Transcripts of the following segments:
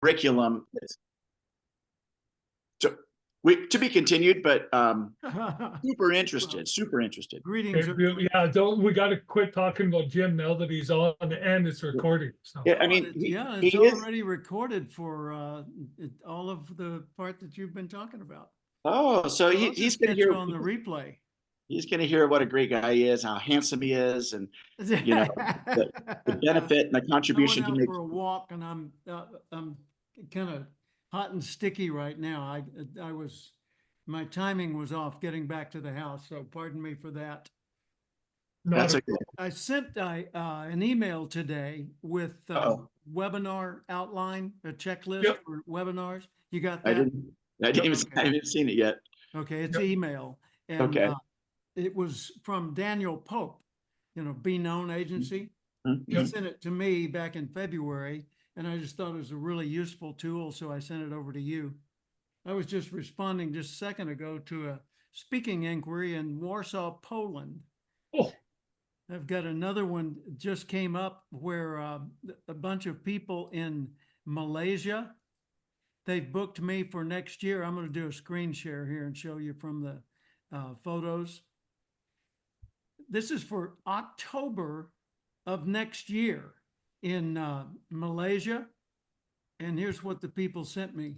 curriculum. To, to be continued, but super interested, super interested. Greetings. Yeah, we got to quit talking about Jim now that he's on and it's recording. So. Yeah, I mean, it's already recorded for all of the part that you've been talking about. Oh, so he's going to hear on the replay. He's going to hear what a great guy he is, how handsome he is, and you know the benefit and the contribution he makes. For a walk, and I'm kind of hot and sticky right now. My timing was off getting back to the house, so pardon me for that. That's okay. I sent an email today with webinar outline, a checklist for webinars. You got that? I haven't seen it yet. Okay, it's email. And it was from Daniel Pope, Be Known Agency. He sent it to me back in February, and I just thought it was a really useful tool, so I sent it over to you. I was just responding just a second ago to a speaking inquiry in Warsaw, Poland. Oh. I've got another one just came up where a bunch of people in Malaysia, they've booked me for next year. I'm going to do a screen share here and show you from the photos. This is for October of next year in Malaysia. And here's what the people sent me.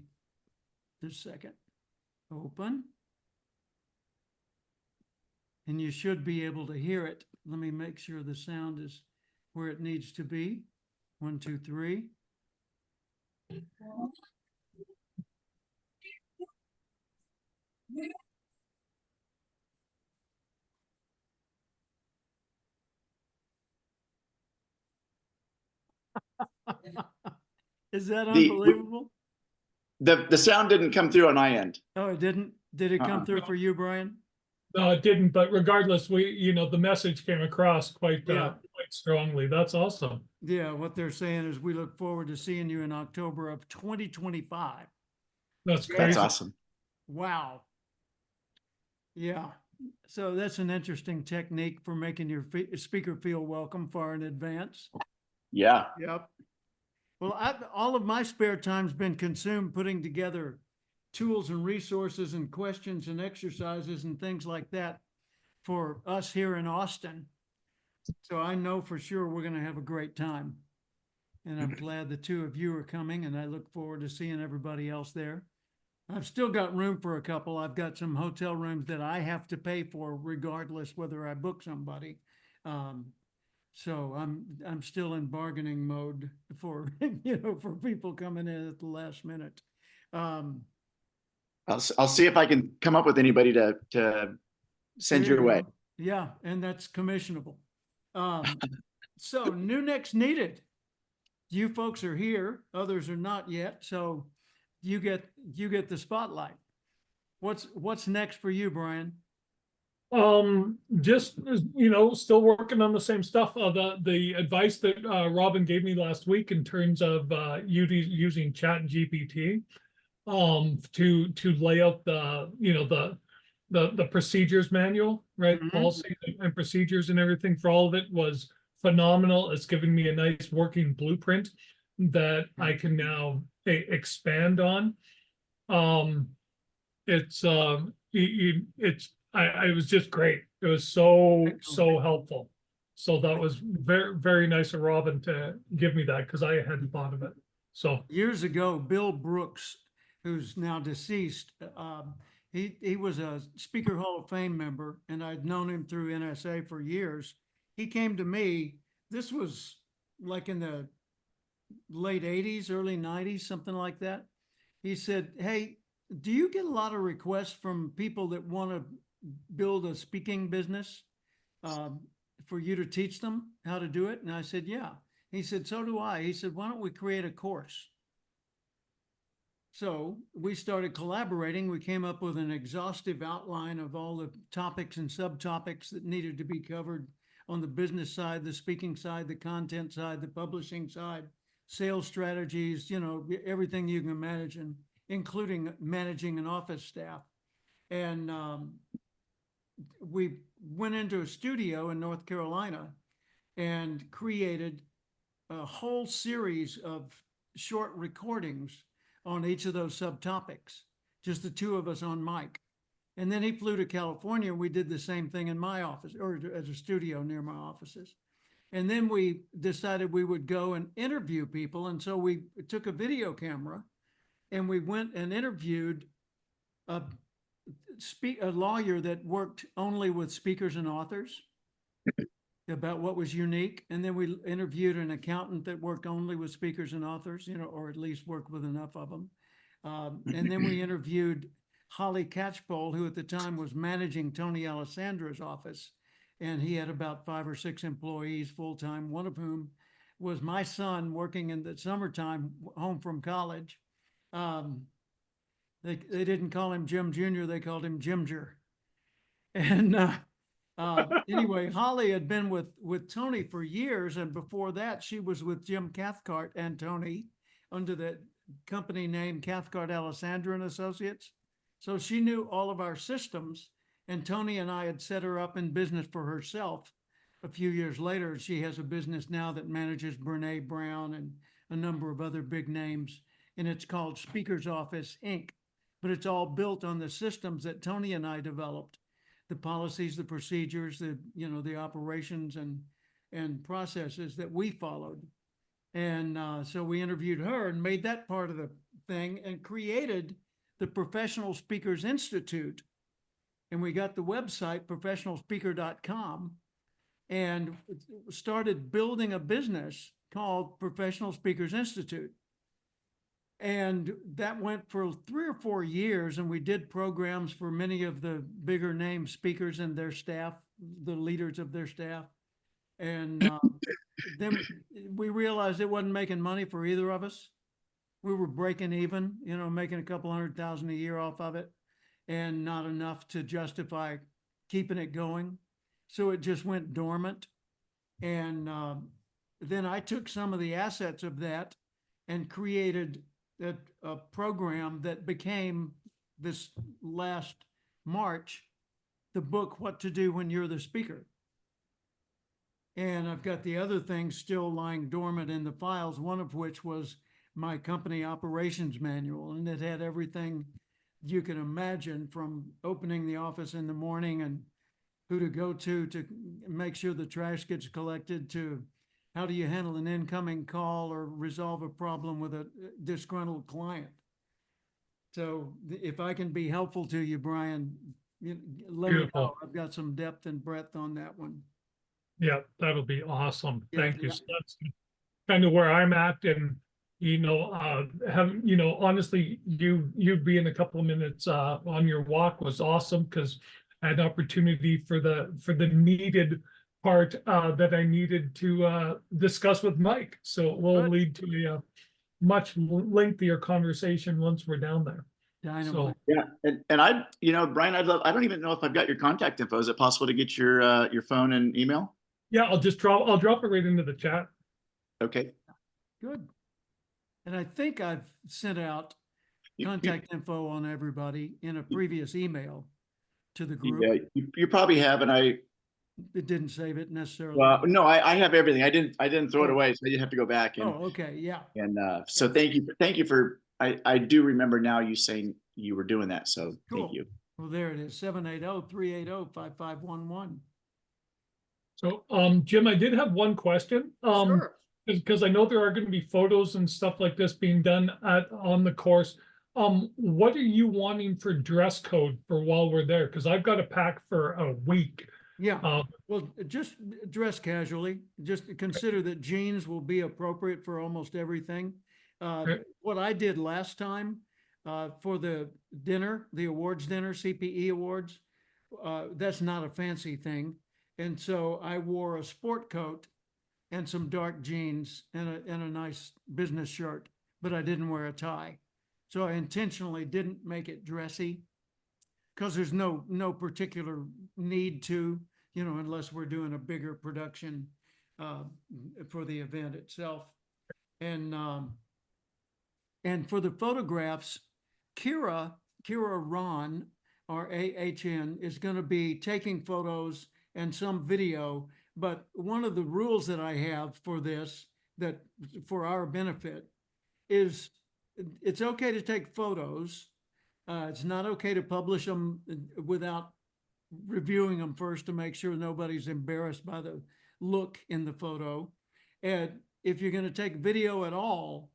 Just a second. Open. And you should be able to hear it. Let me make sure the sound is where it needs to be. 1, 2, 3. Is that unbelievable? The sound didn't come through on my end. Oh, it didn't? Did it come through for you, Brian? No, it didn't. But regardless, the message came across quite strongly. That's awesome. Yeah, what they're saying is we look forward to seeing you in October of 2025. That's crazy. That's awesome. Wow. Yeah. So that's an interesting technique for making your speaker feel welcome far in advance. Yeah. Yep. Well, all of my spare time's been consumed putting together tools and resources and questions and exercises and things like that for us here in Austin. So I know for sure we're going to have a great time. And I'm glad the two of you are coming, and I look forward to seeing everybody else there. I've still got room for a couple. I've got some hotel rooms that I have to pay for regardless whether I book somebody. So I'm still in bargaining mode for, for people coming in at the last minute. I'll see if I can come up with anybody to send your way. Yeah, and that's commissionable. So new next needed. You folks are here, others are not yet. So you get the spotlight. What's next for you, Brian? Just still working on the same stuff. The advice that Robin gave me last week in terms of using Chat GPT to lay out the procedures manual, right? Policy and procedures and everything for all of it was phenomenal. It's giving me a nice working blueprint that I can now expand on. It was just great. It was so helpful. So that was very, very nice of Robin to give me that because I hadn't thought of it. So years ago, Bill Brooks, who's now deceased, he was a Speaker Hall of Fame member, and I'd known him through NSA for years. He came to me. This was like in the late 80s, early 90s, something like that. He said, "Hey, do you get a lot of requests from people that want to build a speaking business for you to teach them how to do it?" And I said, "Yeah." He said, "So do I." He said, "Why don't we create a course?" So we started collaborating. We came up with an exhaustive outline of all the topics and subtopics that needed to be covered on the business side, the speaking side, the content side, the publishing side, sales strategies, everything you can imagine, including managing an office staff. And we went into a studio in North Carolina and created a whole series of short recordings on each of those subtopics, just the two of us on mic. And then he flew to California. We did the same thing in my office, or as a studio near my offices. And then we decided we would go and interview people. And so we took a video camera and we went and interviewed a lawyer that worked only with speakers and authors about what was unique. And then we interviewed an accountant that worked only with speakers and authors, or at least worked with enough of them. And then we interviewed Holly Catchpole, who at the time was managing Tony Alessandra's office. And he had about 5 or 6 employees full-time, one of whom was my son working in the summertime home from college. They didn't call him Jim Jr., they called him Jimger. And anyway, Holly had been with Tony for years, and before that, she was with Jim Cathcart and Tony under the company name Cathcart Alessandra and Associates. So she knew all of our systems, and Tony and I had set her up in business for herself. A few years later, she has a business now that manages Brene Brown and a number of other big names, and it's called Speakers Office, Inc. But it's all built on the systems that Tony and I developed, the policies, the procedures, the operations and processes that we followed. And so we interviewed her and made that part of the thing and created the Professional Speakers Institute. And we got the website, professionalspeaker.com, and started building a business called Professional Speakers Institute. And that went for 3 or 4 years, and we did programs for many of the bigger name speakers and their staff, the leaders of their staff. And then we realized it wasn't making money for either of us. We were breaking even, making a couple $100,000 a year off of it, and not enough to justify keeping it going. So it just went dormant. And then I took some of the assets of that and created a program that became, this last March, the book, What to Do When You're the Speaker. And I've got the other things still lying dormant in the files, one of which was my company operations manual. And it had everything you can imagine, from opening the office in the morning and who to go to make sure the trash gets collected, to how do you handle an incoming call or resolve a problem with a disgruntled client. So if I can be helpful to you, Brian, let me know. I've got some depth and breadth on that one. Yeah, that'll be awesome. Yeah, Thank you. yeah. So that's kind of where I'm at, and honestly, you being a couple of minutes on your walk was awesome, because I had opportunity for the needed part that I needed to discuss with Mike. So it will lead to a much lengthier conversation once we're down there. Dynamite. Yeah, and I, Brian, I don't even know if I've got your contact info. Is it possible to get your phone and email? Yeah, I'll drop it right into the chat. Okay. Good. And I think I've sent out contact info on everybody in a previous email to the group. Yeah, you probably have, and It didn't save it necessarily. well, no, I have everything. I didn't throw it away, so I didn't have to go back. And, okay, yeah. And so thank you for. I do remember now you saying you were doing that. So Cool. Thank you. Well, there it is, 780-380-5511. So, Jim, I did have one question. Sure. Because I know there are going to be photos and stuff like this being done on the course. What are you wanting for dress code for while we're there? Because I've got a pack for a week. Yeah. Well, just dress casually. Just consider that jeans will be appropriate for almost everything. Okay. What I did last time for the dinner, the awards dinner, CPE awards, that's not a fancy thing. And so I wore a sport coat and some dark jeans and a nice business shirt, but I didn't wear a tie. So I intentionally didn't make it dressy, because there's no particular need to, unless we're doing a bigger production for the event itself. And for the photographs, Kira Ron, or AHN, is going to be taking photos and some video. But one of the rules that I have for this, that for our benefit, is it's okay to take photos. It's not okay to publish them without reviewing them first to make sure nobody's embarrassed by the look in the photo. And if you're going to take video at all,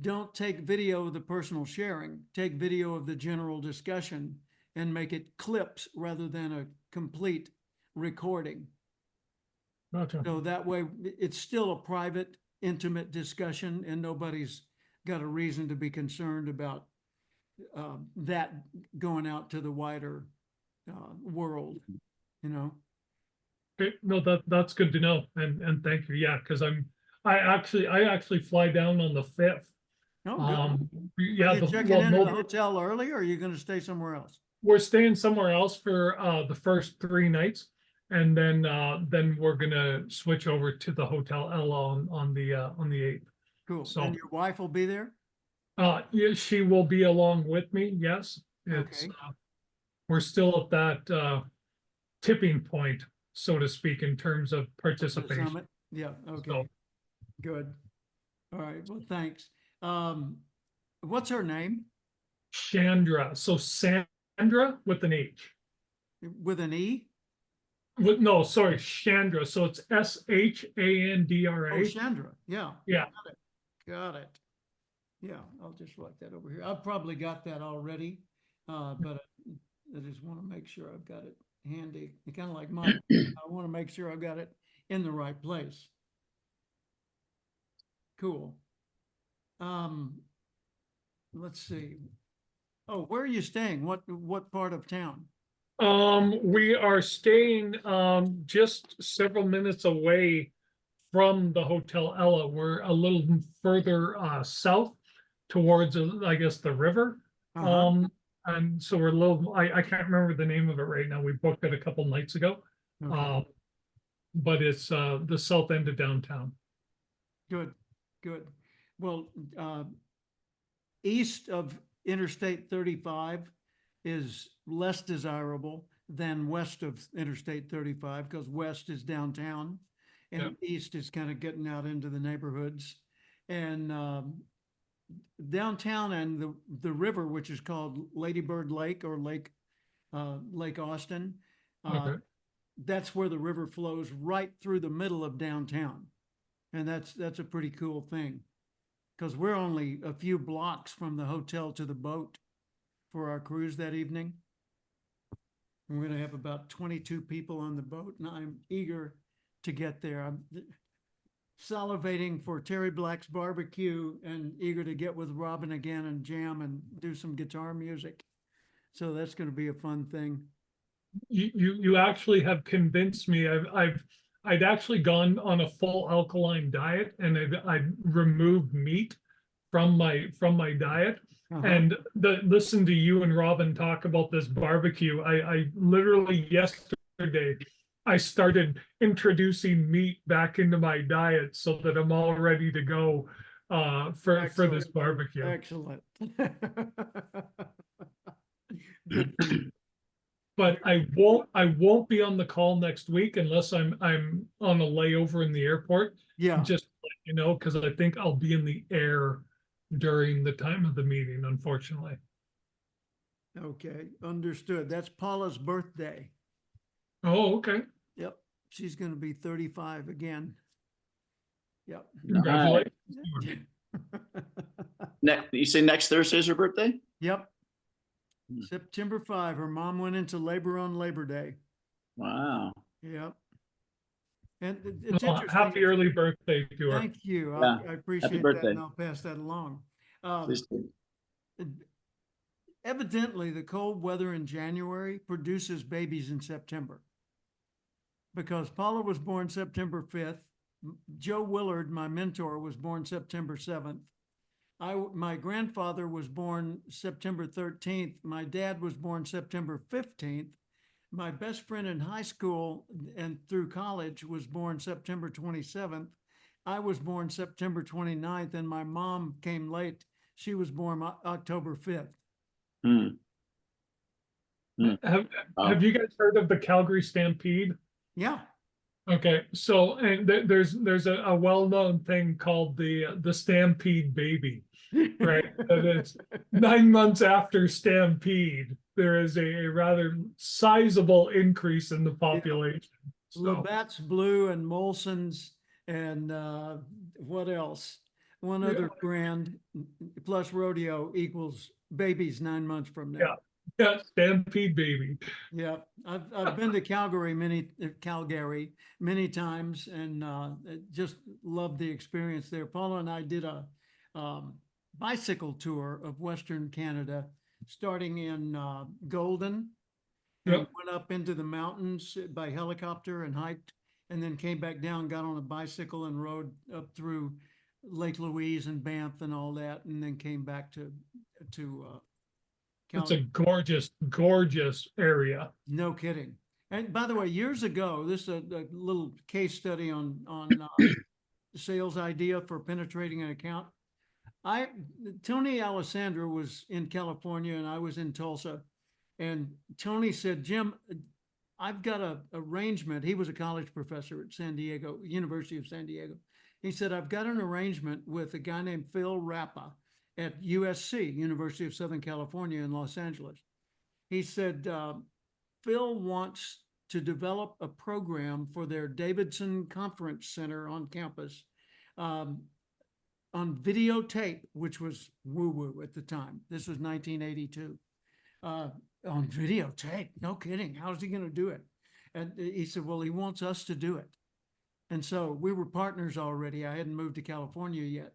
don't take video of the personal sharing. Take video of the general discussion and make it clips rather than a complete recording. Gotcha. So that way it's still a private, intimate discussion and nobody's got a reason to be concerned about that going out to the wider world, you know? Okay, no, that's good to know, and thank you. Yeah, because I actually fly down on the 5th. Oh, good. Yeah, Are you checking well, into the no, hotel early, or are you going to stay somewhere else? we're staying somewhere else for the first 3 nights, and then we're gonna switch over to the Hotel Ella on the 8th. Cool. So- And your wife will be there? Yeah, she will be along with me. Yes, it's Okay. we're still at that tipping point, so to speak, in terms of The participation. summit? Yeah, okay. So- Good. All right, well, thanks. What's her name? Chandra. So Sandra with an H. With an E? No, sorry, Chandra. So it's Oh, Shandra. Chandra, yeah. Yeah. Got it. Yeah, I'll just write that over here. I've probably got that already, but I just want to make sure I've got it handy. Kind of like mine. I want to make sure I've got it in the right place. Cool. Let's see. Oh, where are you staying? What part of town? We are staying just several minutes away from the Hotel Ella. We're a little further south towards, I guess, the river. Uh-huh. And so we're a little, I can't remember the name of it right now. We booked it a couple nights ago. Okay. But it's the south end of downtown. Good, good. Well, east of Interstate 35 is less desirable than west of Interstate 35 because west is downtown and east is kind of getting out into the neighborhoods. And downtown and the river, which is called Lady Bird Lake or Lake Austin, Okay. that's where the river flows right through the middle of downtown. And that's a pretty cool thing because we're only a few blocks from the hotel to the boat for our cruise that evening. And we're going to have about 22 people on the boat, and I'm eager to get there. I'm salivating for Terry Black's barbecue and eager to get with Robin again and jam and do some guitar music. So that's going to be a fun thing. You actually have convinced me. I'd actually gone on a full alkaline diet, and I'd removed meat from my diet. Uh-huh. And listen to you and Robin talk about this barbecue. I literally yesterday I started introducing meat back into my diet so that I'm all ready to go for this Excellent. barbecue. Excellent. Good for you. But I won't be on the call next week unless I'm on a layover in the airport. Yeah. Just to let you know, because I think I'll be in the air during the time of the meeting, unfortunately. Okay, understood. That's Paula's birthday. Oh, okay. Yep, she's going to be 35 again. Yep. Congratulations. You say next Thursday is her birthday? Yep. September 5. Her mom went into labor on Labor Day. Wow. Yep. And it's Well, interesting. happy early birthday to her. Thank you. Yeah. I appreciate that, birthday. and I'll pass that along. Please do. Evidently, the cold weather in January produces babies in September. Because Paula was born September 5th. Joe Willard, my mentor, was born September 7th. My grandfather was born September 13th. My dad was born September 15th. My best friend in high school and through college was born September 27th. I was born September 29th, and my mom came late. She was born October 5th. Have you guys heard of the Calgary Stampede? Yeah. Okay, so and there's a well-known thing called the Stampede baby. right? And it's 9 months after Stampede, there is a rather sizable increase in the population. So, Labatt's Blue and Molson's and what else? One Yeah. other brand plus rodeo equals babies 9 months from now. yeah, Stampede baby. Yeah, I've been to Calgary many times and just loved the experience there. Paula and I did a bicycle tour of Western Canada, starting in Golden, and Yep. went up into the mountains by helicopter and hiked, and then came back down, got on a bicycle and rode up through Lake Louise and Banff and all that, and then came back to It's a Calgary. gorgeous, gorgeous area. No kidding. And by the way, years ago, this is a little case study on sales idea for penetrating an account. Tony Alessandro was in California and I was in Tulsa, and Tony said, "Jim, I've got a arrangement." He was a college professor at University of San Diego. He said, "I've got an arrangement with a guy named Phil Rappa at USC, University of Southern California in Los Angeles." He said, "Phil wants to develop a program for their Davidson Conference Center on campus on videotape," which was woo-woo at the time. This was 1982. On videotape, no kidding. How's he going to do it? And he said, "Well, he wants us to do it." And so we were partners already. I hadn't moved to California yet.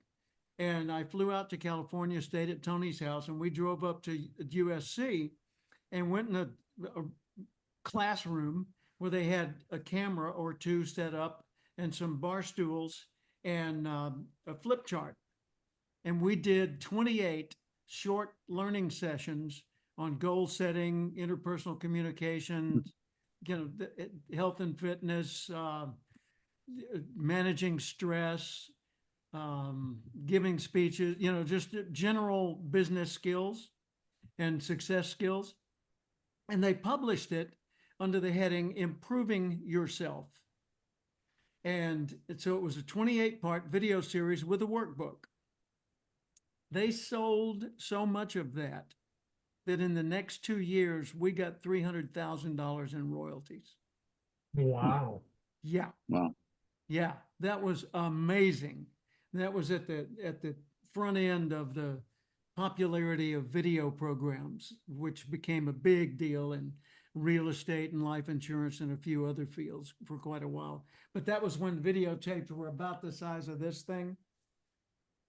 And I flew out to California, stayed at Tony's house, and we drove up to USC and went in a classroom where they had a camera or two set up and some bar stools and a flip chart. And we did 28 short learning sessions on goal setting, interpersonal communication, health and fitness, managing stress, giving speeches, just general business skills and success skills. And they published it under the heading Improving Yourself. And so it was a 28-part video series with a workbook. They sold so much of that in the next 2 years, we got $300,000 in royalties. Wow. Yeah. Wow. Yeah. That was amazing. That was at the front end of the popularity of video programs, which became a big deal in real estate and life insurance and a few other fields for quite a while. But that was when videotapes were about the size of this thing.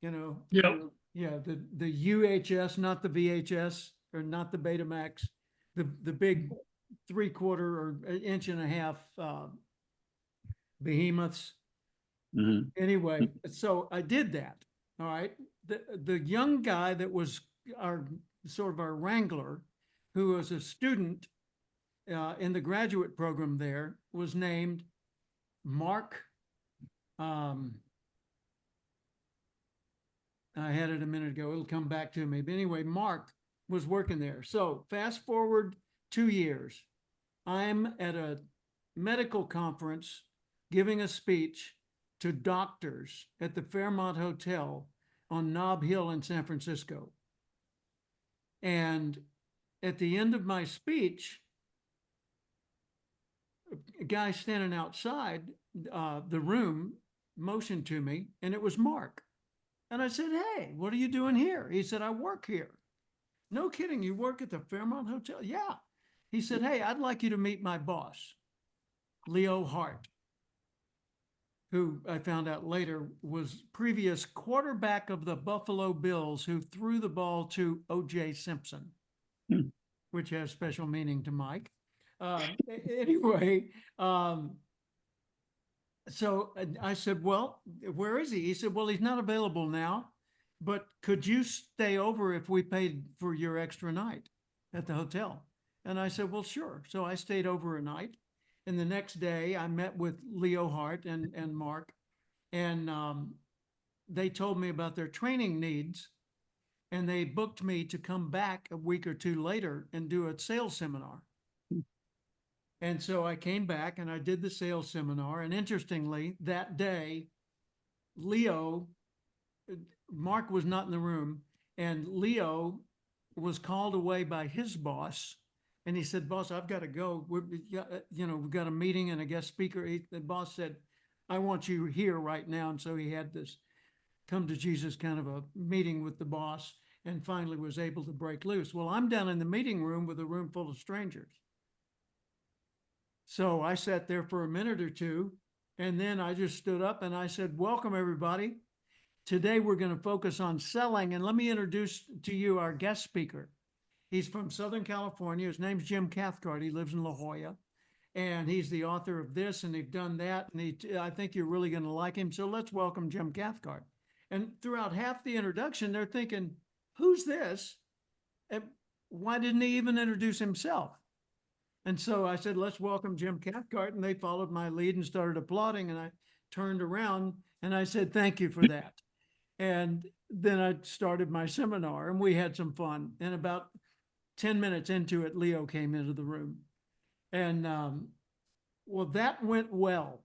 Yep. Yeah, the UHS, not the VHS or not the Betamax, the big 3/4 or 1.5 inch behemoths. Mhm. Anyway, so I did that. All right. The young guy that was our wrangler, who was a student in the graduate program there, was named Mark. I had it a minute ago. It'll come back to me. But anyway, Mark was working there. So fast forward 2 years. I'm at a medical conference giving a speech to doctors at the Fairmont Hotel on Nob Hill in San Francisco. And at the end of my speech, a guy standing outside the room motioned to me, and it was Mark. And I said, "Hey, what are you doing here?" He said, "I work here." "No kidding, you work at the Fairmont Hotel?" "Yeah." He said, "Hey, I'd like you to meet my boss, Leo Hart," who I found out later was previous quarterback of the Buffalo Bills, who threw the ball to O.J. Simpson, which has special meaning to Mike. Anyway, so I said, "Well, where is he?" He said, "Well, he's not available now, but could you stay over if we paid for your extra night at the hotel?" And I said, "Well, sure." So I stayed over a night. And the next day I met with Leo Hart and Mark, and they told me about their training needs, and they booked me to come back a week or two later and do a sales seminar. And so I came back and I did the sales seminar. And interestingly, that day, Leo Mark was not in the room, and Leo was called away by his boss. And he said, "Boss, I've got to go. We've got a meeting and a guest speaker." The boss said, "I want you here right now." And so he had this come to Jesus kind of a meeting with the boss, and finally was able to break loose. Well, I'm down in the meeting room with a room full of strangers. So I sat there for a minute or two, and then I just stood up and I said, "Welcome, everybody. Today we're going to focus on selling. And let me introduce to you our guest speaker. He's from Southern California. His name's Jim Cathcart. He lives in La Jolla. And he's the author of this, and they've done that. And I think you're really going to like him. So let's welcome Jim Cathcart." And throughout half the introduction, they're thinking, "Who's this? And why didn't he even introduce himself?" And so I said, "Let's welcome Jim Cathcart." And they followed my lead and started applauding. And I turned around and I said, "Thank you for that." And then I started my seminar, and we had some fun. And about 10 minutes into it, Leo came into the room. And well, that went well.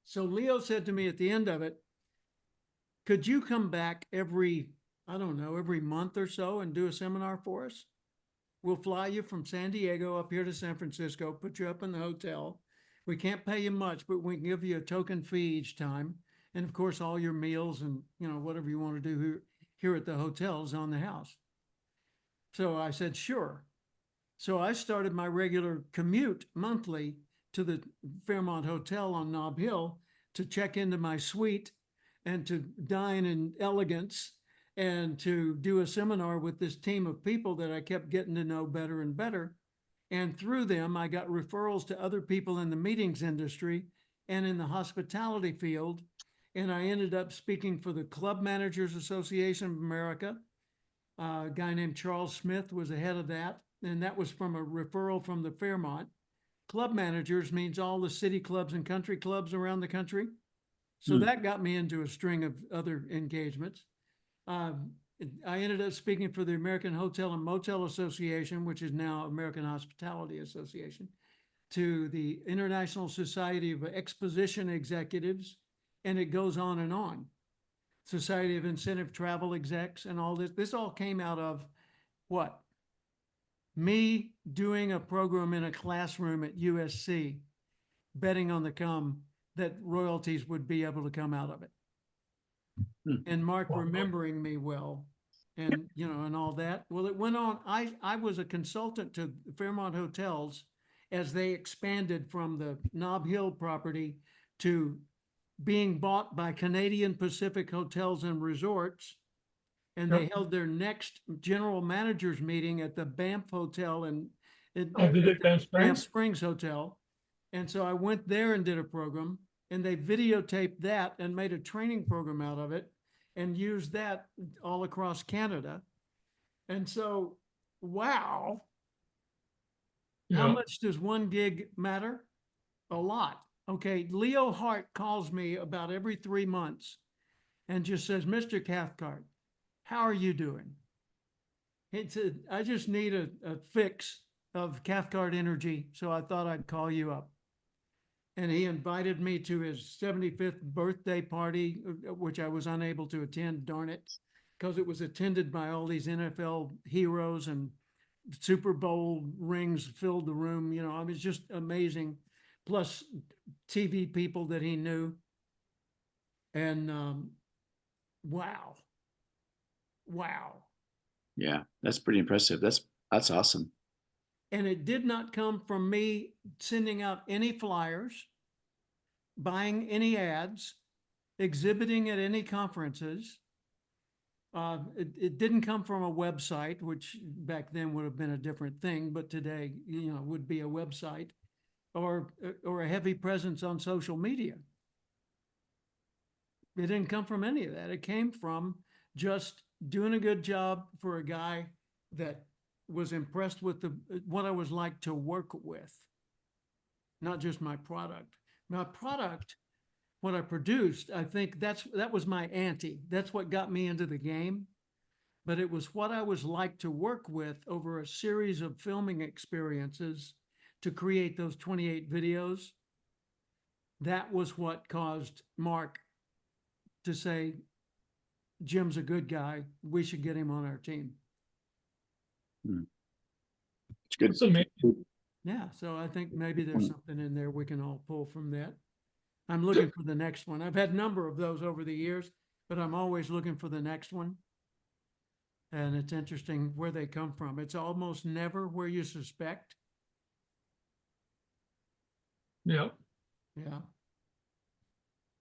So Leo said to me at the end of it, "Could you come back every month or so and do a seminar for us? We'll fly you from San Diego up here to San Francisco, put you up in the hotel. We can't pay you much, but we can give you a token fee each time. And of course, all your meals and, whatever you want to do here at the hotel is on the house." So I said, "Sure." So I started my regular commute monthly to the Fairmont Hotel on Nob Hill to check into my suite and to dine in elegance and to do a seminar with this team of people that I kept getting to know better and better. And through them, I got referrals to other people in the meetings industry and in the hospitality field. And I ended up speaking for the Club Managers Association of America. A guy named Charles Smith was the head of that. And that was from a referral from the Fairmont. Club managers means all the city clubs and country clubs around the country. So that got me into a string of other engagements. I ended up speaking for the American Hotel and Motel Association, which is now American Hospitality Association, to the International Society of Exposition Executives, and it goes on and on. Society of Incentive Travel Execs and all this. This all came out of what? Me doing a program in a classroom at USC, betting on the come that royalties would be able to come out of it. And Mark remembering me well, and and all that. Well, it went on. I was a consultant to Fairmont Hotels as they expanded from the Nob Hill property to being bought by Canadian Pacific Hotels and Resorts. And they held their next general managers meeting at the Banff Hotel Banff Springs Hotel. And so I went there and did a program, and they videotaped that and made a training program out of it and used that all across Canada. And so, wow. How much does one gig matter? A lot. Okay, Leo Hart calls me about every 3 months and just says, "Mr. Cathcart, how are you doing? I just need a fix of Cathcart Energy, so I thought I'd call you up." And he invited me to his 75th birthday party, which I was unable to attend, darn it, because it was attended by all these NFL heroes, and Super Bowl rings filled the room. I mean, it's just amazing. Plus TV people that he knew. And wow. Yeah, that's pretty impressive. That's awesome. And it did not come from me sending out any flyers, buying any ads, exhibiting at any conferences. It didn't come from a website, which back then would have been a different thing, but today, would be a website, or a heavy presence on social media. It didn't come from any of that. It came from just doing a good job for a guy that was impressed with what I was like to work with, not just my product. My product, what I produced, I think that was my ante. That's what got me into the game. But it was what I was like to work with over a series of filming experiences to create those 28 videos. That was what caused Mark to say, Jim's a good guy. We should get him on our team. It's good. It's amazing. Yeah, so I think maybe there's something in there we can all pull from that. I'm looking for the next one. I've had a number of those over the years, but I'm always looking for the next one. And it's interesting where they come from. It's almost never where you suspect. Yeah. Yeah.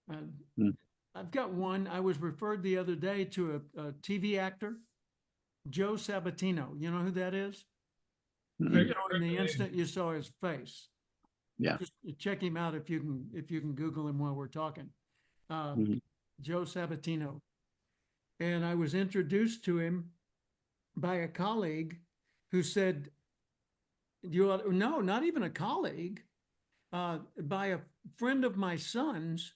And Hmm. I've got one. I was referred the other day to a TV actor, Joe Sabatino. You know who that is? Mhm. In the instant you saw his face. Yeah. Just check him out if you can Google him while we're talking. Mhm. Joe Sabatino. And I was introduced to him by a colleague who said, no, not even a colleague, by a friend of my son's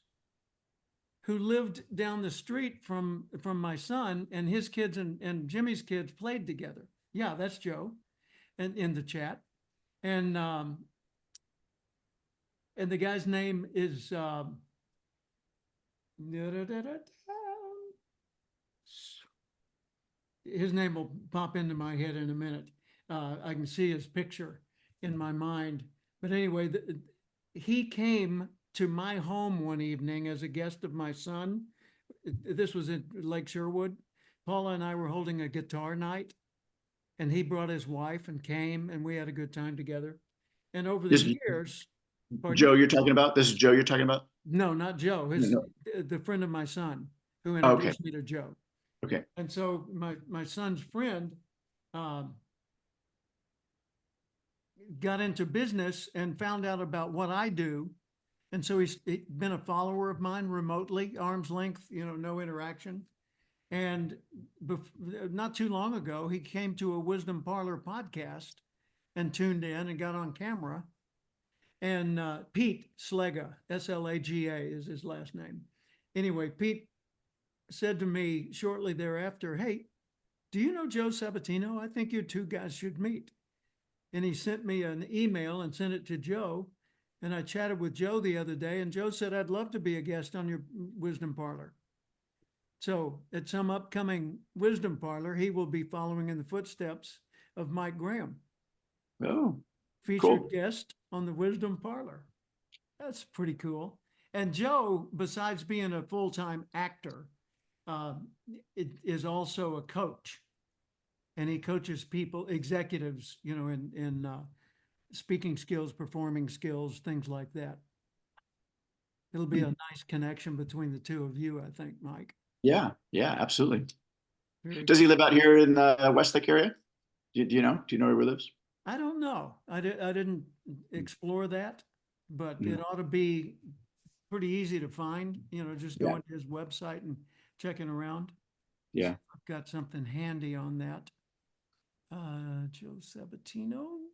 who lived down the street from my son, and his kids and Jimmy's kids played together. Yeah, that's Joe, and in the chat. And the guy's name is his name will pop into my head in a minute. I can see his picture in my mind. But anyway, he came to my home one evening as a guest of my son. This was in Lake Sherwood. Paula and I were holding a guitar night, and he brought his wife and came, and we had a good time together. And over the This years, pardon? Joe you're talking about? This is Joe you're talking about? No, not Joe. No. The friend of my son who Oh, okay. introduced me to Joe. Okay. And so my son's friend got into business and found out about what I do. And so he's been a follower of mine remotely, arm's length, no interaction. And not too long ago, he came to a Wisdom Parlor podcast and tuned in and got on camera. And Pete Slega, S-L-A-G-A is his last name. Anyway, Pete said to me shortly thereafter, "Hey, do you know Joe Sabatino? I think you two guys should meet." And he sent me an email and sent it to Joe. And I chatted with Joe the other day, and Joe said, "I'd love to be a guest on your Wisdom Parlor." So at some upcoming Wisdom Parlor, he will be following in the footsteps of Mike Graham, Oh, featured cool. guest on the Wisdom Parlor. That's pretty cool. And Joe, besides being a full-time actor, is also a coach. And he coaches people, executives, in speaking skills, performing skills, things like that. It'll be a nice connection between the two of you, I think, Mike. Yeah, absolutely. Very Does he cool. live out here in the Westlake area? Do you know? Do you know where he lives? I don't know. I didn't explore that, but it ought to be pretty easy to find, just going to his website and checking around. Yeah. I've got something handy on that. Joe Sabatino.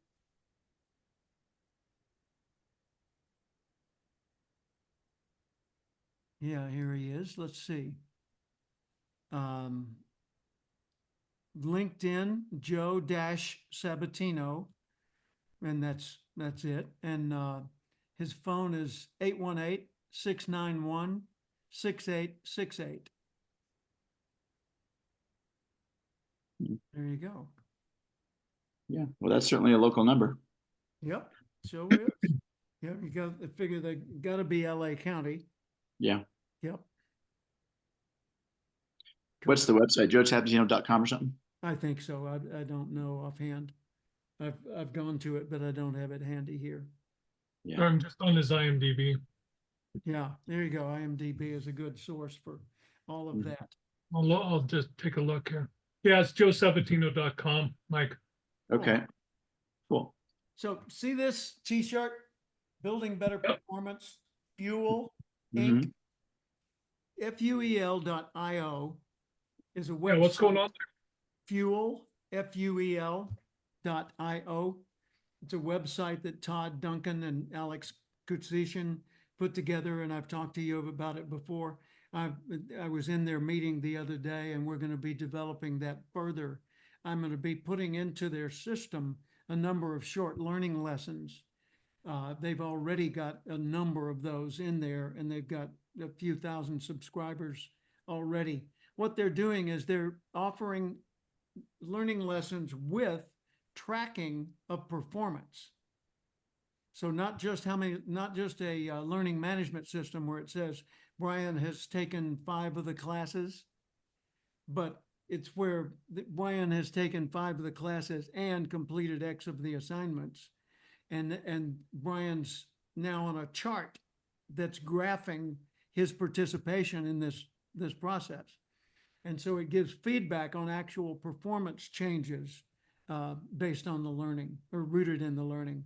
Yeah, here he is. Let's see. LinkedIn, Joe-Sabatino, and that's it. And his phone is 818-691-6868. There you go. Yeah. Well, that's certainly a local number. Yep, so is. Yeah, you got to figure they got to be LA County. Yeah. Yep. What's the website? joesabatino.com or something? I think so. I don't know offhand. I've gone to it, but I don't have it handy here. Yeah. I'm just on his IMDb. Yeah, there you go. IMDb is a good source for all of that. I'll just take a look here. Yeah, it's joesabatino.com, Mike. Okay. Cool. So see this T-shirt, Building Better Performance, Fuel, Mhm. Inc. Fuel.io is a website. Yeah, what's going on there? Fuel, Fuel.io. It's a website that Todd Duncan and Alex Kutsishin put together, and I've talked to you about it before. I was in their meeting the other day, and we're going to be developing that further. I'm going to be putting into their system a number of short learning lessons. They've already got a number of those in there, and they've got a few thousand subscribers already. what they're doing is they're offering learning lessons with tracking of performance. So not just not just a learning management system where it says Brian has taken 5 of the classes, but it's where Brian has taken 5 of the classes and completed X of the assignments. And Brian's now on a chart that's graphing his participation in this process. And so it gives feedback on actual performance changes based on the learning, or rooted in the learning.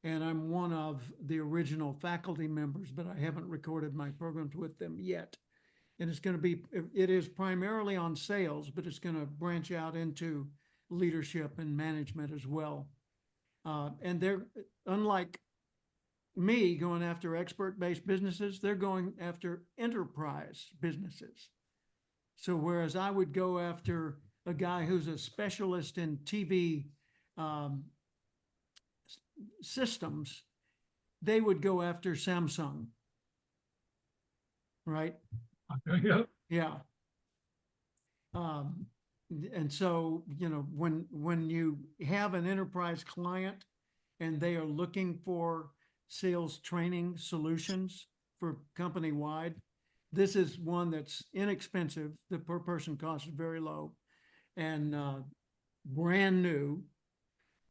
And I'm one of the original faculty members, but I haven't recorded my programs with them yet. And it is primarily on sales, but it's going to branch out into leadership and management as well. And they're, unlike me going after expert-based businesses, they're going after enterprise businesses. So whereas I would go after a guy who's a specialist in TV systems, they would go after Samsung, right? Yeah. Yeah. And so, you know, when you have an enterprise client and they are looking for sales training solutions for company-wide, this is one that's inexpensive. The per person cost is very low and brand new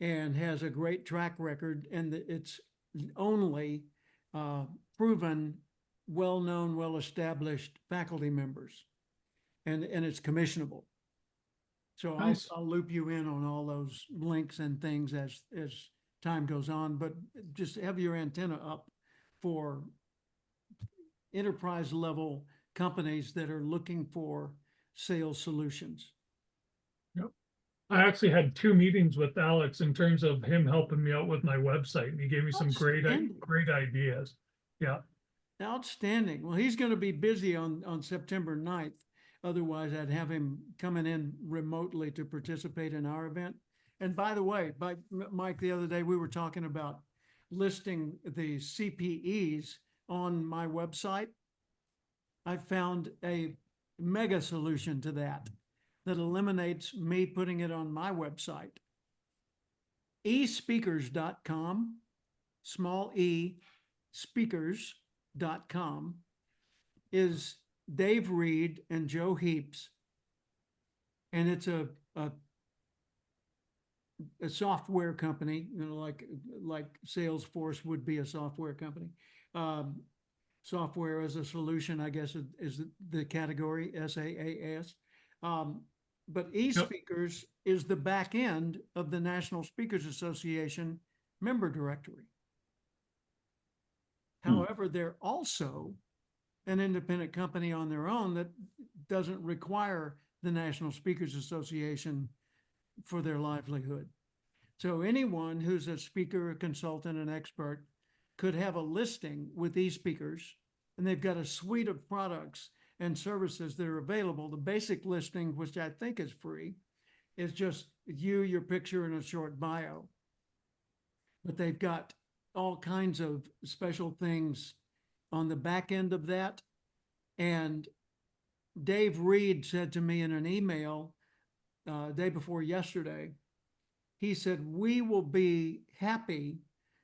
and has a great track record. And it's only proven, well-known, well-established faculty members. And it's commissionable. So Nice. I'll loop you in on all those links and things as time goes on, but just have your antenna up for enterprise level companies that are looking for sales solutions. Yep. I actually had 2 meetings with Alex in terms of him helping me out with my website, and he gave me some great ideas. Yeah. Outstanding. Well, he's going to be busy on September 9th. Otherwise, I'd have him coming in remotely to participate in our event. And by the way, Mike, the other day we were talking about listing the CPEs on my website. I found a mega solution to that eliminates me putting it on my website. eSpeakers.com, small e, speakers.com is Dave Reed and Joe Heaps, and it's a software company, you know, like Salesforce would be a software company. Software as a solution, I guess, is the category, SaaS. But eSpeakers is the back end of the National Speakers Association member directory. However, they're also an independent company on their own that doesn't require the National Speakers Association for their livelihood. So anyone who's a speaker, a consultant, an expert could have a listing with eSpeakers, and they've got a suite of products and services that are available. The basic listing, which I think is free, is just you, your picture, and a short bio. But they've got all kinds of special things on the back end of that. And Dave Reed said to me in an email day before yesterday, he said, we will be happy,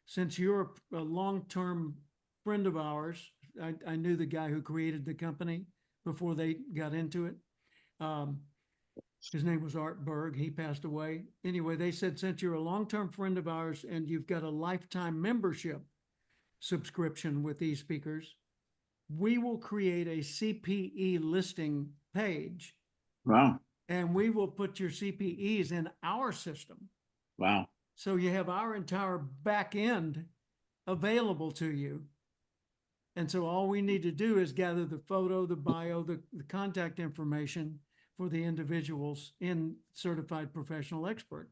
since you're a long-term friend of ours. I knew the guy who created the company before they got into it. His name was Art Berg. He passed away. Anyway, they said, since you're a long-term friend of ours and you've got a lifetime membership subscription with eSpeakers, we will create a CPE listing page. Wow. And we will put your CPEs in our system. Wow. So you have our entire back end available to you. And so all we need to do is gather the photo, the bio, the contact information for the individuals in Certified Professional Expert.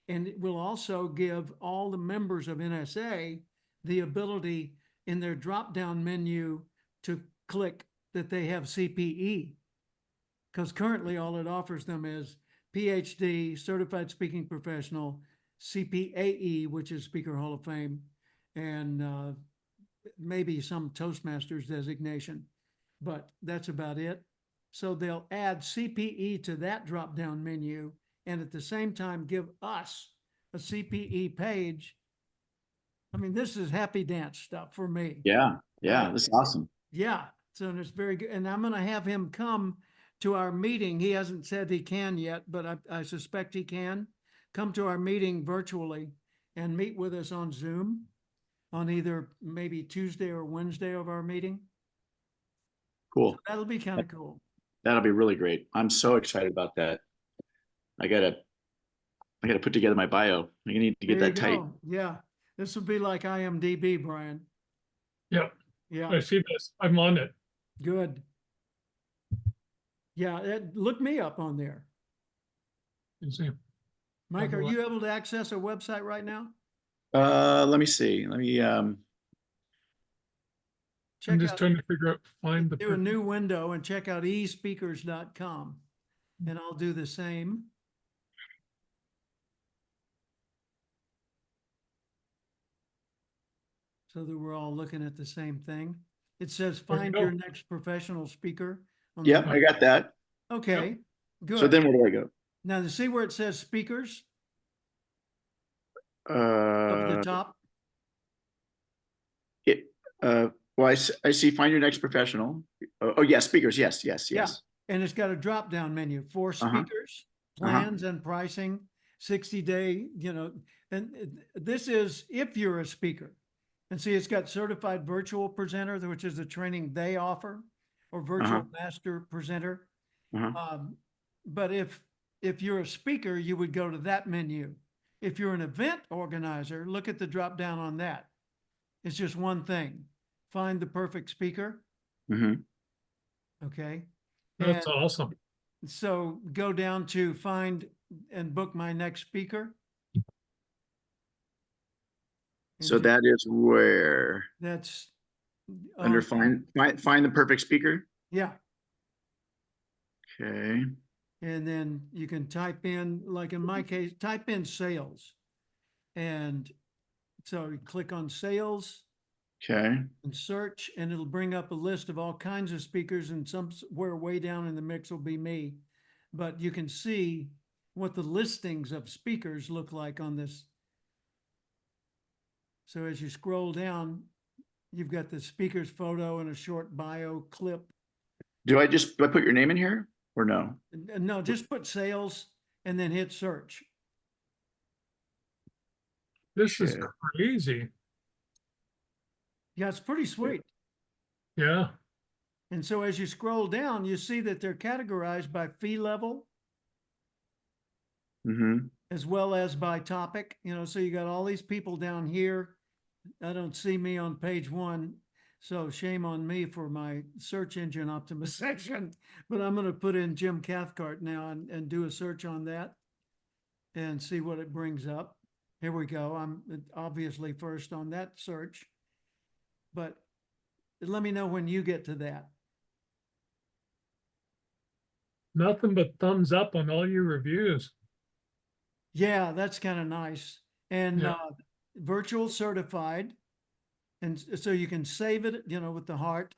And it will also give all the members of NSA the ability in their drop-down menu to click that they have CPE. Because currently all it offers them is PhD, Certified Speaking Professional, CPAE, which is Speaker Hall of Fame, and maybe some Toastmasters designation, but that's about it. So they'll add CPE to that drop-down menu and at the same time give us a CPE page. I mean, this is happy dance stuff for me. Yeah. Yeah. This is awesome. Yeah, so it's very good. And I'm gonna have him come to our meeting. He hasn't said he can yet, but I suspect he can. Come to our meeting virtually and meet with us on Zoom on either maybe Tuesday or Wednesday of our meeting. Cool. That'll be kind of cool. That'll be really great. I'm so excited about that. I gotta put together my bio. I need to get There you that tight. go. Yeah, this will be like IMDb, Brian. Yep, Yeah, I see this. I'm on it. good. Yeah, look me up on there. You see. Mike, are you able to access our website right now? Let me see. Let me I'm Check just out, trying to figure out, find the. do a new window and check out eSpeakers.com. And I'll do the same. So that we're all looking at the same thing. It says There you find go. your next professional speaker. on the Yep, top. I got that. Okay, good. So then where do I go? Now to see where it says speakers up at the Uh, top. it, well, I see find your next professional. Oh, yeah, speakers. Yes, yes, Yeah. yes. And it's got a drop down menu for Uh-huh. speakers, plans and pricing, 60-day, and this is if you're a speaker. And see, it's got certified virtual presenter, which is the training they offer, or virtual master presenter. Uh-huh. But if you're a speaker, you would go to that menu. If you're an event organizer, look at the drop down on that. It's just one thing. Find the perfect speaker. Mm-hmm. Okay. That's And awesome. so go down to find and book my next speaker. And So that is where that's under on that. find the perfect speaker. Yeah. Okay. And then you can type in, like in my case, type in sales. And so you click on sales Okay. and search, and it'll bring up a list of all kinds of speakers, and somewhere way down in the mix will be me. But you can see what the listings of speakers look like on this. So as you scroll down, you've got the speaker's photo and a short bio clip. Do I put your name in here or no? No, just put sales and then hit search. This is Okay. crazy. Yeah, it's pretty sweet. Yeah. And so as you scroll down, you see that they're categorized by fee level Mm-hmm. as well as by topic. So you got all these people down here. I don't see me on page one, so shame on me for my search engine optimization. But I'm going to put in Jim Cathcart now and do a search on that and see what it brings up. Here we go. I'm obviously first on that search, but let me know when you get to that. Nothing but thumbs up on all your reviews. Yeah, that's kind of nice. And Yeah. Virtual certified. And so you can save it, with the heart.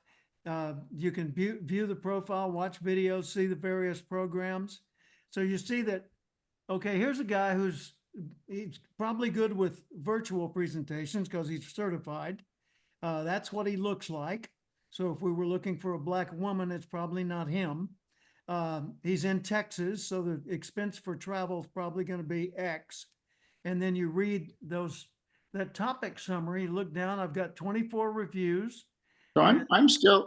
You can view the profile, watch videos, see the various programs. So you see that, okay, here's a guy he's probably good with virtual presentations because he's certified. That's what he looks like. So if we were looking for a Black woman, it's probably not him. He's in Texas, so the expense for travel is probably going to be X. And then you read that topic summary, look down, I've got 24 reviews. So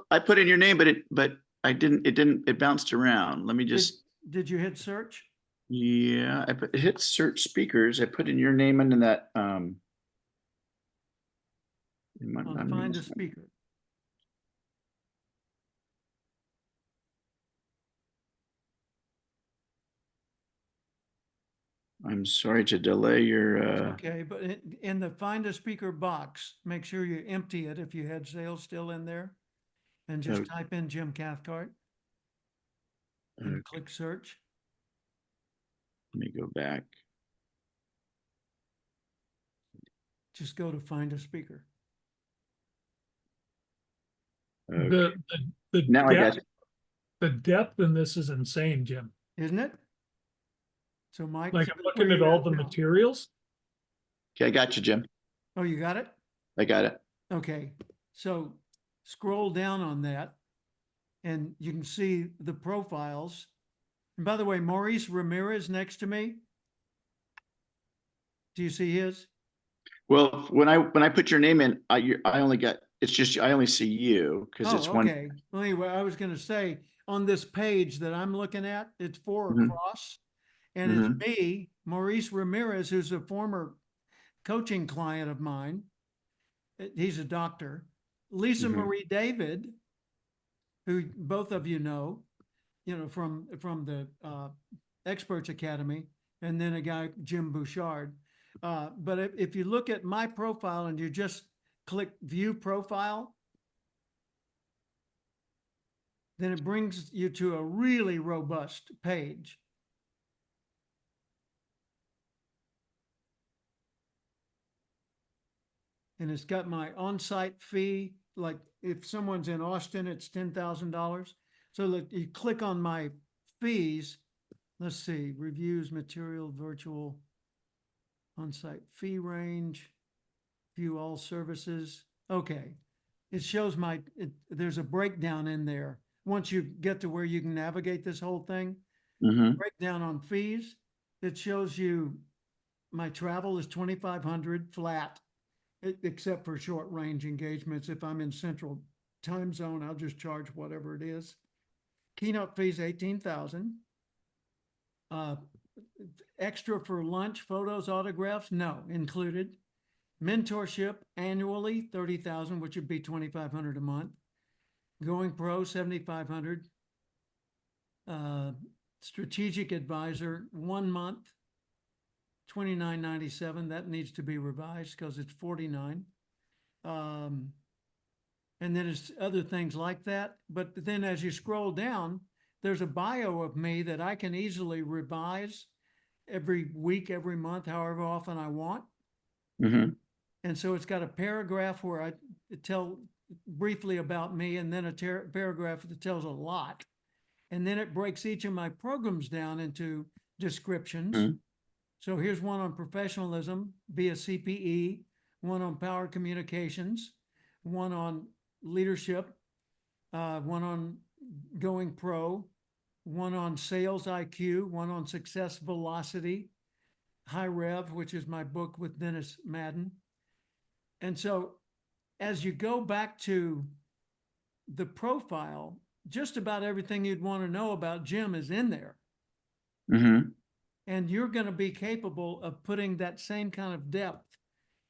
I put in your name, but it bounced around. Let me just. Did you hit search? Yeah, hit search speakers. I put in your name into that. Find a speaker. I'm sorry to delay your. Okay, but in the find a speaker box, make sure you empty it if you had sales still in there, and just type in Jim Cathcart and click search. Let me go back. Just go to find a speaker. Okay. The Now I got depth, The depth in this is insane, Jim. isn't it? So Mike. Like I'm where looking at you all at the now? materials. Okay, I got you, Jim. Oh, you got it? I got it. Okay, so scroll down on that and you can see the profiles. And by the way, Maurice Ramirez next to me. Do you see his? Well, when I put your name in, I only got, it's just, I only see you because it's Oh, one. okay. Well, anyway, I was going to say on this page that I'm looking at, it's four Mhm. across. And Mhm. it's me, Maurice Ramirez, who's a former coaching client of mine. He's a doctor. Lisa Mhm. Marie David, who both of you know, from the Experts Academy, and then a guy, Jim Bouchard. But if you look at my profile and you just click view profile, then it brings you to a really robust page. And it's got my on-site fee. Like if someone's in Austin, it's $10,000. So look, you click on my fees. Let's see, reviews, material, virtual, on-site fee range, view all services. Okay. It shows there's a breakdown in there. Once you get to where you can navigate this whole thing, Mhm. breakdown on fees, it shows you my travel is 2,500 flat, except for short range engagements. If I'm in central time zone, I'll just charge whatever it is. Keynote fees, 18,000. Extra for lunch, photos, autographs, no, included. Mentorship annually, 30,000, which would be 2,500 a month. Going pro, 7,500. Strategic advisor, 1 month, 29.97. That needs to be revised because it's 49. And then it's other things like that. But then as you scroll down, there's a bio of me that I can easily revise every week, every month, however often I want. Mhm. And so it's got a paragraph where I tell briefly about me, and then a paragraph that tells a lot. And then it breaks each of my programs down into descriptions. Mhm. So here's one on professionalism via CPE, one on power communications, one on leadership, one on going pro, one on sales IQ, one on success velocity, High Rev, which is my book with Dennis Madden. And so as you go back to the profile, just about everything you'd want to know about Jim is in there. Mhm. And you're going to be capable of putting that same kind of depth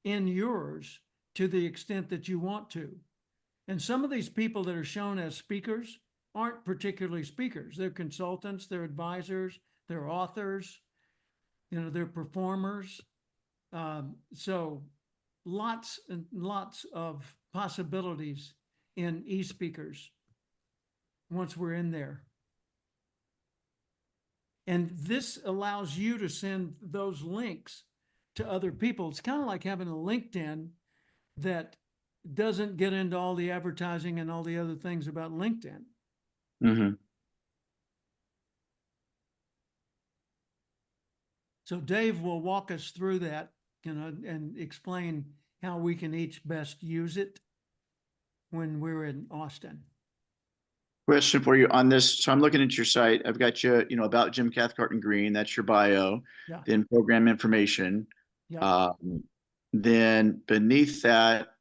in yours to the extent that you want to. And some of these people that are shown as speakers aren't particularly speakers. They're consultants, they're advisors, they're authors, they're performers. So lots and lots of possibilities in eSpeakers once we're in there. And this allows you to send those links to other people. It's kind of like having a LinkedIn that doesn't get into all the advertising and all the other things about LinkedIn. Mhm. So Dave will walk us through that, and explain how we can each best use it when we're in Austin. Question for you on this. So I'm looking at your site. I've got about Jim Cathcart and Green. That's your bio. Yeah. Then program information. Yeah. Then beneath that,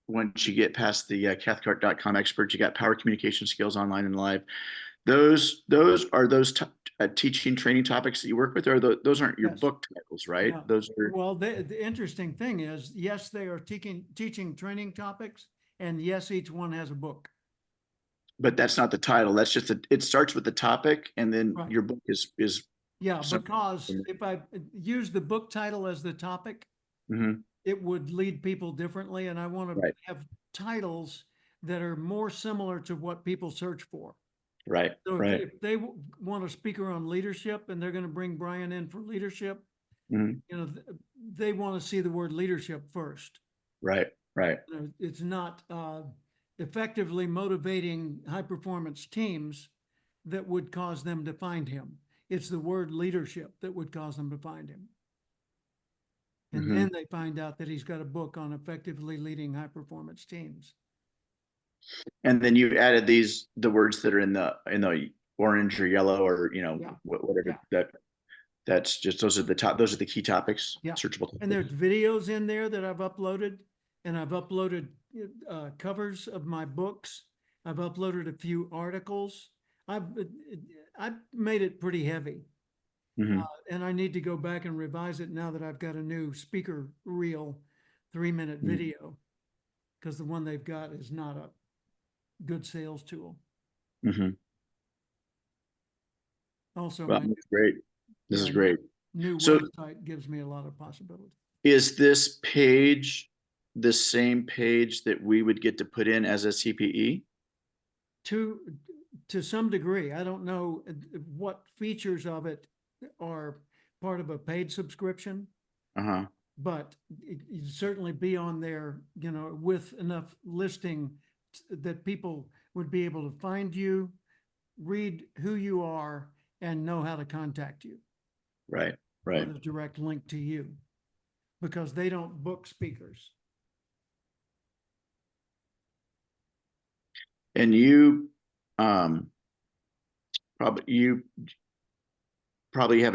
once you get past the Cathcart.com experts, you got power communication skills online and live. Those are those teaching training topics that you work with, or those aren't your Yes. book titles, right? Yeah. Those are. Well, the interesting thing is, yes, they are teaching training topics, and yes, each one has a book. But that's not the title. That's just it starts with the topic, and then Right. your book is. Yeah, something. because if I use the book title as the topic, Mhm. it would lead people differently, and I want to Right. have titles that are more similar to what people search for. Right. So Right. if they want a speaker on leadership and they're going to bring Brian in for leadership, Mhm. they want to see the word leadership first. Right. Right. It's not effectively motivating high performance teams that would cause them to find him. It's the word leadership that would cause them to find him. And Mhm. then they find out that he's got a book on effectively leading high performance teams. And then you added the words that are in the orange or yellow or Yeah. whatever Yeah. that's just those are the key topics. Yeah. Searchable. And there's videos in there that I've uploaded, and I've uploaded covers of my books. I've uploaded a few articles. I've made it pretty heavy. Mhm. And I need to go back and revise it now that I've got a new speaker reel 3-minute Mhm. video, because the one they've got is not a good sales tool. Mhm. Also, Well, my that's great. This is yeah, great. new So website gives me a lot of possibilities. is this page the same page that we would get to put in as a CPE? To some degree, I don't know what features of it are part of a paid subscription, Uh-huh. but you'd certainly be on there, with enough listing that people would be able to find you, read who you are, and know how to contact you Right. Right. with a direct link to you, because they don't book speakers. And you you probably have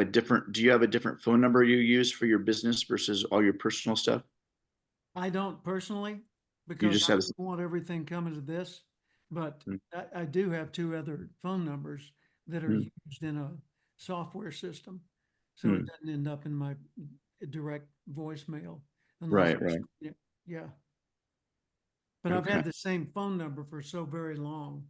do you have a different phone number you use for your business versus all your personal stuff? I don't personally, You because just I have don't want everything coming to this, but Mm. I do have 2 other phone numbers that are Mm. used in a software system. So it Mm. doesn't end up in my direct voicemail unless, Right. yeah. But I've Okay. had the same phone number for so very long.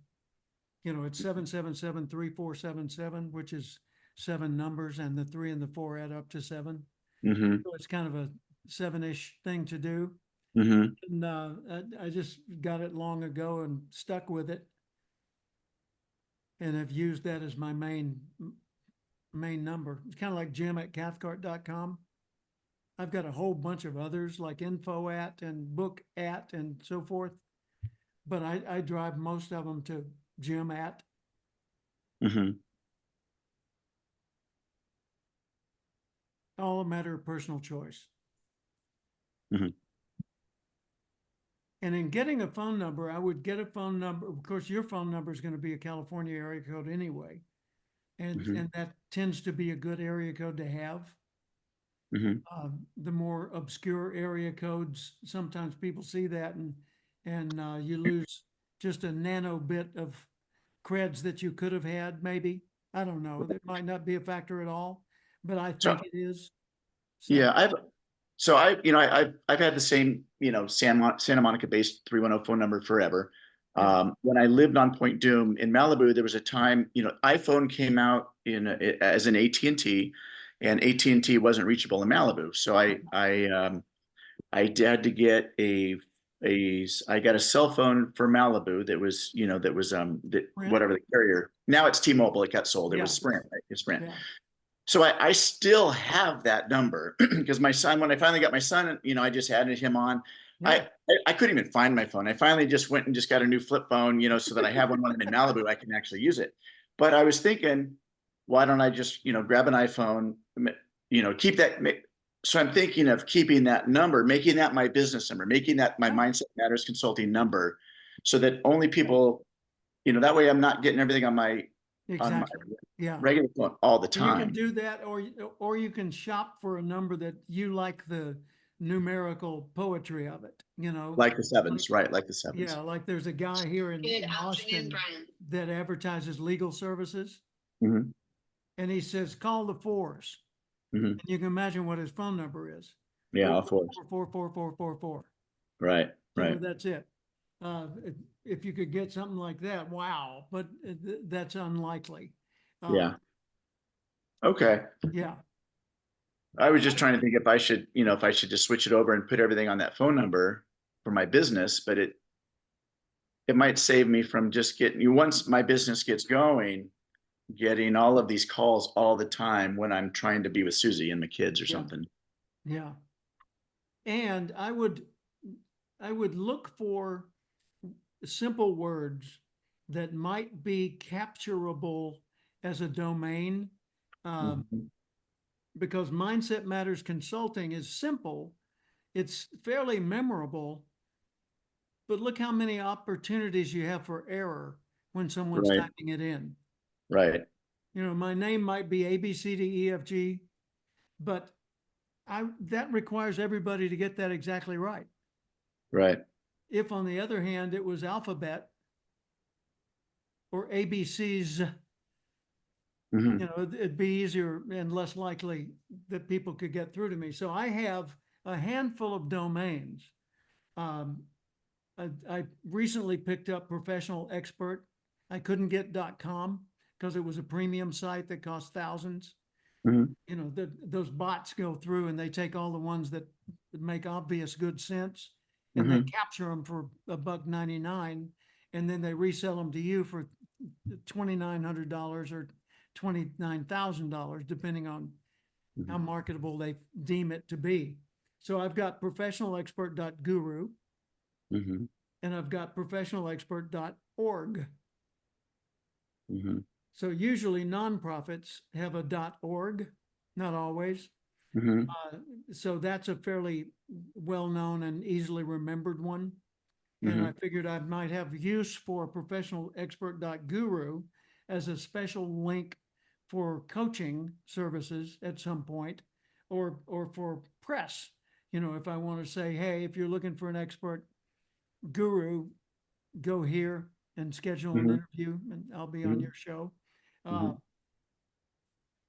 It's 777-3477, which is 7 numbers, and the 3 and the 4 add up to 7. Mm-hmm. So it's kind of a 7-ish thing to do. Mm-hmm. And I just got it long ago and stuck with it. And have used that as my main number. It's kind of like Jim@Cathcart.com. I've got a whole bunch of others like info at and book at and so forth. But I drive most of them to Jim at. Mm-hmm. All a matter of personal choice. Mm-hmm. And in getting a phone number, I would get a phone number. Of course, your phone number is going to be a California area code anyway. Mm-hmm. And that tends to be a good area code to have. Mm-hmm. The more obscure area codes, sometimes people see that and you lose just a nano bit of creds that you could have had, maybe. I don't know. That might not be a factor at all, but I So think it is. So, yeah, I've had the same, Santa Monica based 310 phone number forever. yeah. When I lived on Point Doom in Malibu, there was a time, iPhone came out as an AT&T, and AT&T wasn't reachable in Malibu. So I had to get I got a cell phone for Malibu that was, Sprint? whatever the carrier. Now it's T-Mobile. It got sold. It was Yeah. Sprint, right? It's Sprint. Yeah. So I still have that number because my son, when I finally got my son, I just added him on. Yeah. I couldn't even find my phone. I finally just went and just got a new flip phone, so that I have one when I'm in Malibu, I can actually use it. But I was thinking, why don't I just, grab an iPhone, keep that. So I'm thinking of keeping that number, making that my business number, making that my Yeah. Mindset Matters Consulting number, so that only people, that way I'm not getting everything on my Exactly. Yeah. regular phone all the And you can time. do that, or you can shop for a number that you like the numerical poetry of it, Like the sevens, right? Like the sevens. Yeah, like there's a guy here in Good Austin afternoon, Brian. that advertises legal services, Mhm. and he says, call the 4s. Mhm. And you can imagine what his phone number is. Yeah, of course. 4444444. Right, right. That's it. If you could get something like that, wow, but that's unlikely. Yeah. Okay. Yeah, I was just trying to think if I should, just switch it over and put everything on that phone number for my business, but it might save me from just getting once my business gets going, getting all of these calls all the time when I'm trying to be with Susie and the kids or Yeah. something. yeah. And I would look for simple words that might be capturable as a domain. Mhm. Because Mindset Matters Consulting is simple, it's fairly memorable, but look how many opportunities you have for error when someone's Right. typing it in. Right. You know, my name might be ABCDEFG, but that requires everybody to get that exactly right. Right. If, on the other hand, it was alphabet or ABCs, Mhm. you know, it'd be easier and less likely that people could get through to me. So I have a handful of domains. I recently picked up Professional Expert. I couldn't get .com because it was a premium site that cost thousands. Mhm. You know, those bots go through and they take all the ones that make obvious good sense and they Mhm. capture them for $1.99, and then they resell them to you for $2,900 or $29,000, depending on how Mhm. marketable they deem it to be. So I've got professionalexpert.guru Mhm. and I've got professionalexpert.org. Mhm. So usually nonprofits have a .org, not always. Mhm. So that's a fairly well-known and easily remembered one. And I Mhm. figured I might have use for professionalexpert.guru as a special link for coaching services at some point, or for press. You know, if I want to say, hey, if you're looking for an expert guru, go here and schedule an Mhm. interview and I'll be on Mhm. your show. Uh, Mhm.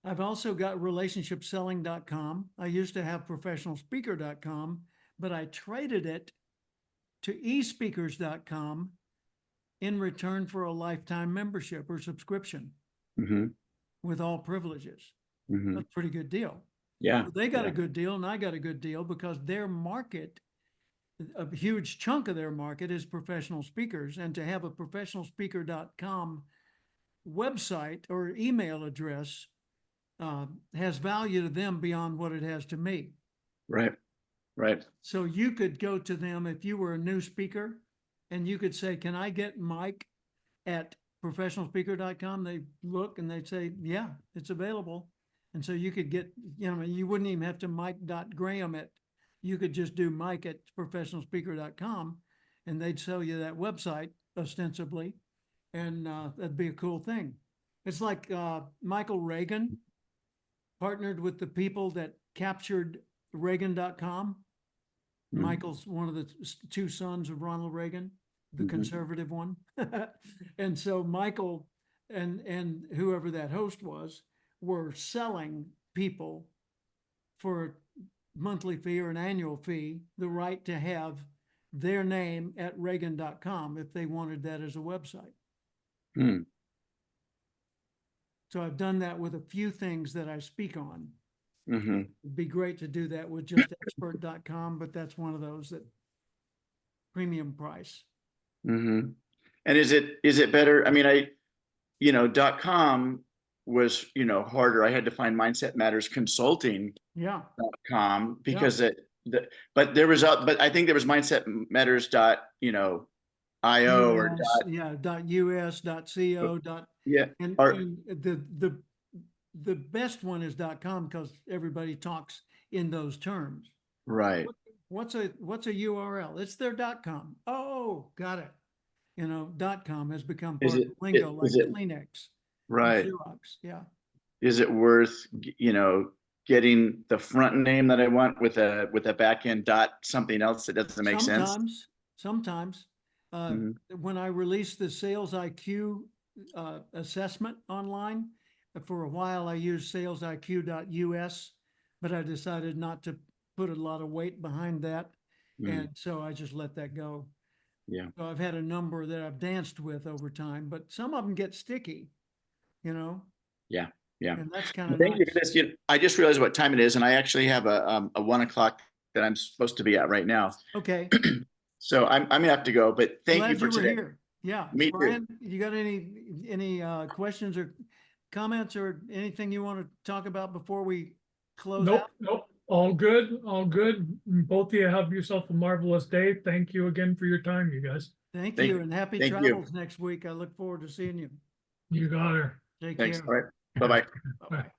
I've also got relationshipselling.com. I used to have professionalspeaker.com, but I traded it to eSpeakers.com in return for a lifetime membership or subscription Mhm. with all privileges. Mhm. That's a pretty good deal. Yeah. Well, they got a Yeah. good deal and I got a good deal because their market, a huge chunk of their market is professional speakers. And to have a professionalspeaker.com website or email address has value to them beyond what it has to me. Right. Right. So you could go to them if you were a new speaker and you could say, can I get Mike at professionalspeaker.com? They look and they'd say, yeah, it's available. And so you could get, you know, you wouldn't even have to Mike.Graham it. You could just do Mike at professionalspeaker.com and they'd sell you that website ostensibly. And that'd be a cool thing. It's like Michael Reagan partnered with the people that captured Reagan.com. Mhm. Michael's one of the two sons of Ronald Reagan, the Mhm. conservative one. And so Michael and whoever that host was were selling people for a monthly fee or an annual fee the right to have their name at Reagan.com if they wanted that as a website. Mhm. So I've done that with a few things that I speak on. Mhm. It'd be great to do that with just expert.com, but that's one of those that premium price. Mhm. And is it better? I mean, .com was, harder. I had to find Mindset Matters Consulting.com Yeah. because but there was but I think there was Mindset Matters .io or US, yeah, .us, .co, yeah, and or the best one is .com because everybody talks in those terms. right. What's a URL? It's their .com. Oh, got it. You know, .com has become Is part of it, the lingo like is it Kleenex and right? Xerox. Yeah. Is it worth, getting the front name that I want with a back end dot something else that doesn't make sense? Sometimes, Mhm. when I released the sales IQ assessment online, for a while I used salesiq.us, but I decided not to put a lot of weight behind that. Mhm. And so I just let that go. Yeah. So I've had a number that I've danced with over time, but some of them get sticky, you know, Yeah. Yeah. and that's kind Well, of thank you for nice. this. I just realized what time it is, and I actually have a 1 o'clock that I'm supposed to be at right now. Okay. So I'm gonna have to go, but thank you Glad for you were today. here. Yeah. Me too. Brian, you got any questions or comments or anything you want to talk about before we close out? Nope. All good, all good. Both of you have yourself a marvelous day. Thank you again for your time, you guys. Thank Thank- you and happy thank you. travels next week. I look forward to seeing you. You got her. Take Thanks. care. All right. Bye-bye. Bye-bye.